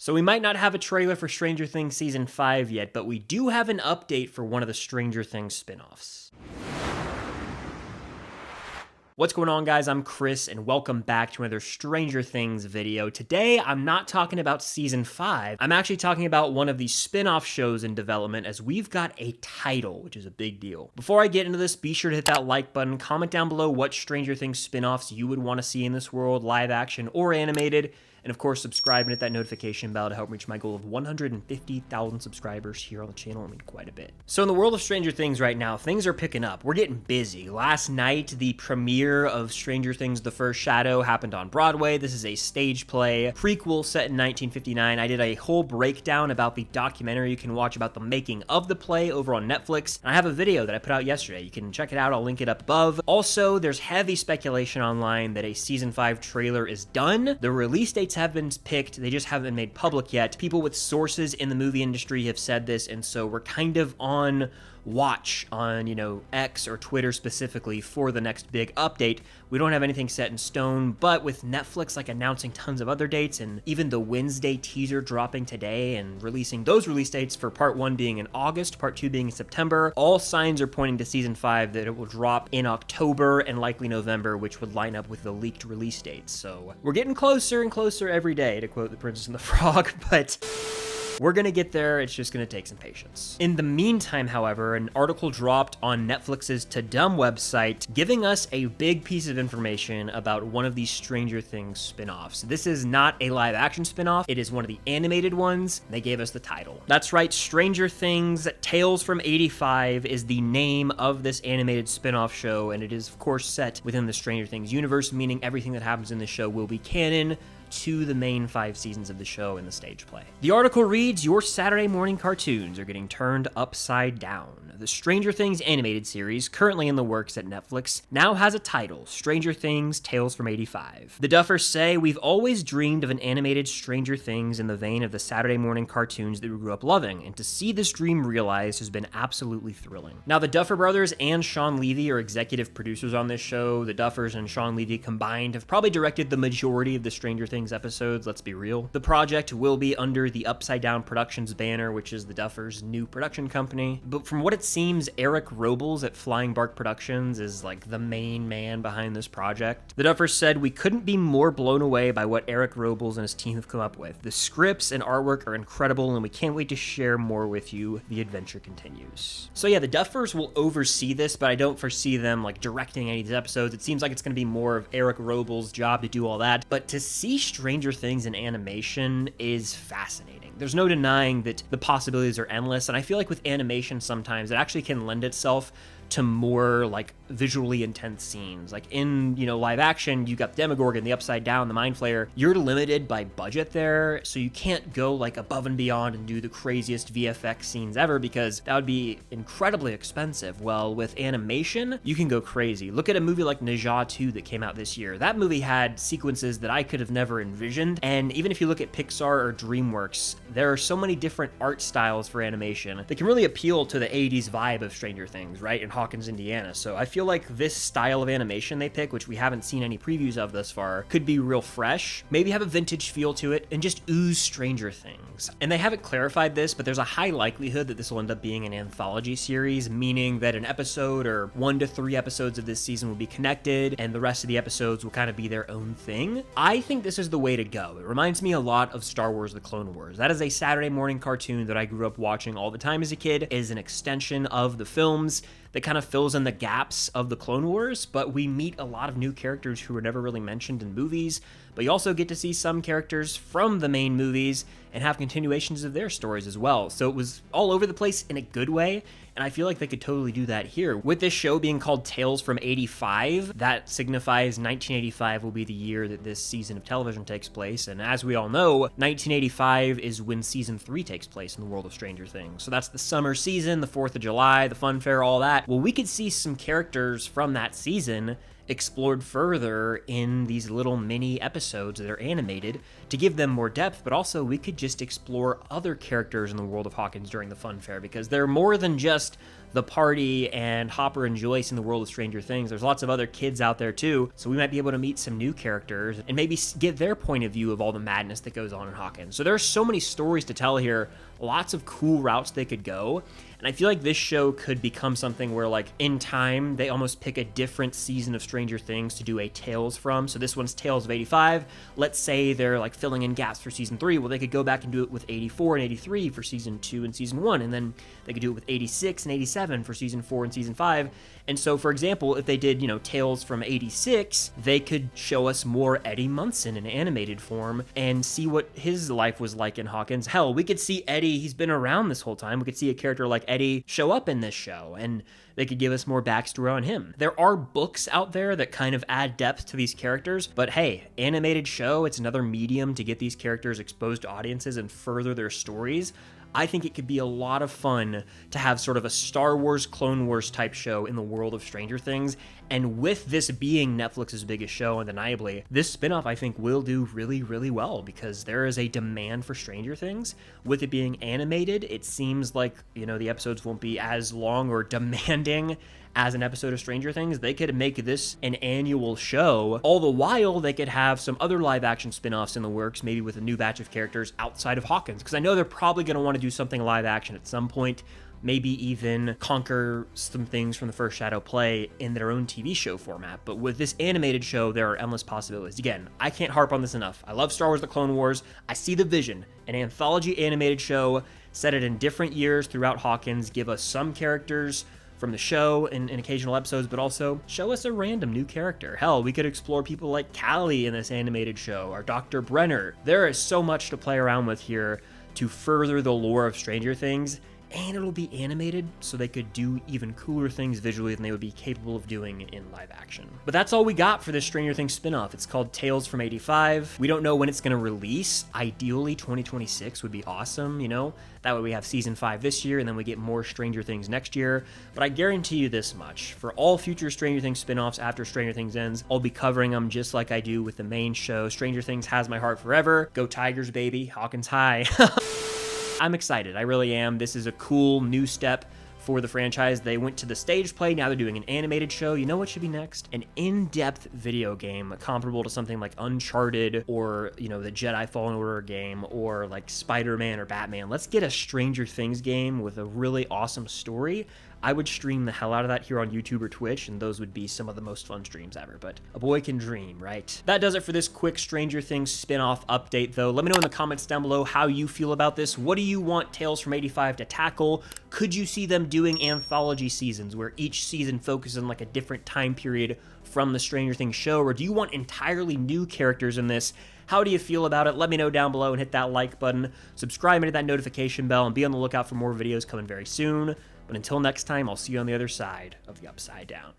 So we might not have a trailer for Stranger Things Season 5 yet, but we do have an update for one of the Stranger Things spin-offs. What's going on, guys? I'm Chris, and welcome back to another Stranger Things video. Today, I'm not talking about Season 5. I'm actually talking about one of the spin-off shows in development, as we've got a title, which is a big deal. Before I get into this, be sure to hit that like button, comment down below what Stranger Things spin-offs you would want to see in this world, live action or animated. And of course, subscribe and hit that notification bell to help reach my goal of 150,000 subscribers here on the channel. I mean, quite a bit. So in the world of Stranger Things right now, things are picking up. We're getting busy. Last night, the premiere of Stranger Things: The First Shadow happened on Broadway. This is a stage play, prequel set in 1959. I did a whole breakdown about the documentary you can watch about the making of the play over on Netflix. And I have a video that I put out yesterday. You can check it out. I'll link it up above. Also, there's heavy speculation online that a Season 5 trailer is done. The release date have been picked, they just haven't been made public yet. People with sources in the movie industry have said this, and so we're kind of on watch on, X or Twitter specifically for the next big update. We don't have anything set in stone, but with Netflix announcing tons of other dates, and even the Wednesday teaser dropping today and releasing those release dates for part 1 being in August, part 2 being in September, all signs are pointing to Season 5 that it will drop in October and likely November, which would line up with the leaked release dates. So we're getting closer and closer every day, to quote The Princess and the Frog, but we're gonna get there, it's just gonna take some patience. In the meantime, however, an article dropped on Netflix's To Dumb website giving us a big piece of information about one of these Stranger Things spin-offs. This is not a live action spin-off, it is one of the animated ones. They gave us the title. That's right, Stranger Things Tales from 85 is the name of this animated spin-off show, and it is of course set within the Stranger Things universe, meaning everything that happens in the show will be canon to the main 5 seasons of the show in the stage play. The article reads, "Your Saturday morning cartoons are getting turned upside down. The Stranger Things animated series, currently in the works at Netflix, now has a title, Stranger Things Tales from 85. The Duffers say, we've always dreamed of an animated Stranger Things in the vein of the Saturday morning cartoons that we grew up loving, and to see this dream realized has been absolutely thrilling." Now, the Duffer brothers and Shawn Levy are executive producers on this show. The Duffers and Shawn Levy combined have probably directed the majority of the Stranger Things episodes, let's be real. The project will be under the Upside Down Productions banner, which is the Duffers' new production company. But from what it seems, Eric Robles at Flying Bark Productions is the main man behind this project. The Duffers said, "We couldn't be more blown away by what Eric Robles and his team have come up with. The scripts and artwork are incredible, and we can't wait to share more with you. The adventure continues." So yeah, the Duffers will oversee this, but I don't foresee them directing any of these episodes. It seems like it's going to be more of Eric Robles' job to do all that. But to see Stranger Things in animation is fascinating. There's no denying that the possibilities are endless, and I feel like with animation sometimes it actually can lend itself to more visually intense scenes. In, live action, you got the Demogorgon, the Upside Down, the Mind Flayer. You're limited by budget there, so you can't go above and beyond and do the craziest VFX scenes ever, because that would be incredibly expensive. Well, with animation, you can go crazy. Look at a movie like Ne Zha 2 that came out this year. That movie had sequences that I could have never envisioned, and even if you look at Pixar or DreamWorks, there are so many different art styles for animation that can really appeal to the 80s vibe of Stranger Things, right? And Hawkins, Indiana. So I feel like this style of animation they pick, which we haven't seen any previews of thus far, could be real fresh, maybe have a vintage feel to it, and just ooze Stranger Things. And they haven't clarified this, but there's a high likelihood that this will end up being an anthology series, meaning that an episode or 1 to 3 episodes of this season will be connected, and the rest of the episodes will kind of be their own thing. I think this is the way to go. It reminds me a lot of Star Wars: The Clone Wars. That is a Saturday morning cartoon that I grew up watching all the time as a kid. It is an extension of the films that kind of fills in the gaps of the Clone Wars, but we meet a lot of new characters who were never really mentioned in movies, but you also get to see some characters from the main movies and have continuations of their stories as well. So it was all over the place in a good way, and I feel like they could totally do that here. With this show being called Tales from 85, that signifies 1985 will be the year that this season of television takes place, and as we all know, 1985 is when Season 3 takes place in the world of Stranger Things. So that's the summer season, the 4th of July, the fun fair, all that. Well, we could see some characters from that season explored further in these little mini episodes that are animated to give them more depth, but also we could just explore other characters in the world of Hawkins during the fun fair, because they're more than just the party and Hopper and Joyce in the world of Stranger Things. There's lots of other kids out there too, so we might be able to meet some new characters and maybe get their point of view of all the madness that goes on in Hawkins. So there's so many stories to tell here, lots of cool routes they could go, and I feel like this show could become something where, like, in time, they almost pick a different season of Stranger Things to do a Tales from. So this one's Tales of 85. Let's say they're, like, filling in gaps for season 3. Well, they could go back and do it with 84 and 83 for season 2 and season 1, and then they could do it with 86 and 87 for season 4 and season 5. And so, for example, if they did, Tales from 86, they could show us more Eddie Munson in animated form and see what his life was like in Hawkins. Hell, we could see Eddie, he's been around this whole time. We could see a character like Eddie show up in this show, and they could give us more backstory on him. There are books out there that kind of add depth to these characters, but hey, animated show, it's another medium to get these characters exposed to audiences and further their stories. I think it could be a lot of fun to have sort of a Star Wars, Clone Wars type show in the world of Stranger Things. And with this being Netflix's biggest show, undeniably, this spinoff I think will do really, really well, because there is a demand for Stranger Things. With it being animated, it seems like, the episodes won't be as long or demanding as an episode of Stranger Things. They could make this an annual show. All the while, they could have some other live action spin-offs in the works, maybe with a new batch of characters outside of Hawkins, because I know they're probably going to want to do something live action at some point, maybe even conquer some things from the first Shadow play in their own TV show format. But with this animated show, there are endless possibilities. Again, I can't harp on this enough. I love Star Wars: The Clone Wars. I see the vision. An anthology animated show, set it in different years throughout Hawkins, give us some characters from the show in occasional episodes, but also show us a random new character. Hell, we could explore people like Callie in this animated show, or Dr. Brenner. There is so much to play around with here to further the lore of Stranger Things, and it'll be animated, so they could do even cooler things visually than they would be capable of doing in live action. But that's all we got for this Stranger Things spinoff. It's called Tales from 85. We don't know when it's going to release. Ideally, 2026 would be awesome, That way we have season 5 this year, and then we get more Stranger Things next year. But I guarantee you this much. For all future Stranger Things spinoffs after Stranger Things ends, I'll be covering them just like I do with the main show. Stranger Things has my heart forever. Go Tigers, baby. Hawkins high. I'm excited. I really am. This is a cool new step for the franchise. They went to the stage play, now they're doing an animated show. You know what should be next? An in-depth video game comparable to something like Uncharted, or, the Jedi Fallen Order game, or like Spider-Man or Batman. Let's get a Stranger Things game with a really awesome story. I would stream the hell out of that here on YouTube or Twitch, and those would be some of the most fun streams ever, but a boy can dream, right? That does it for this quick Stranger Things spin-off update, though. Let me know in the comments down below how you feel about this. What do you want Tales from 85 to tackle? Could you see them doing anthology seasons where each season focuses on like a different time period from the Stranger Things show, or do you want entirely new characters in this? How do you feel about it? Let me know down below and hit that like button. Subscribe and hit that notification bell, and be on the lookout for more videos coming very soon. But until next time, I'll see you on the other side of the Upside Down.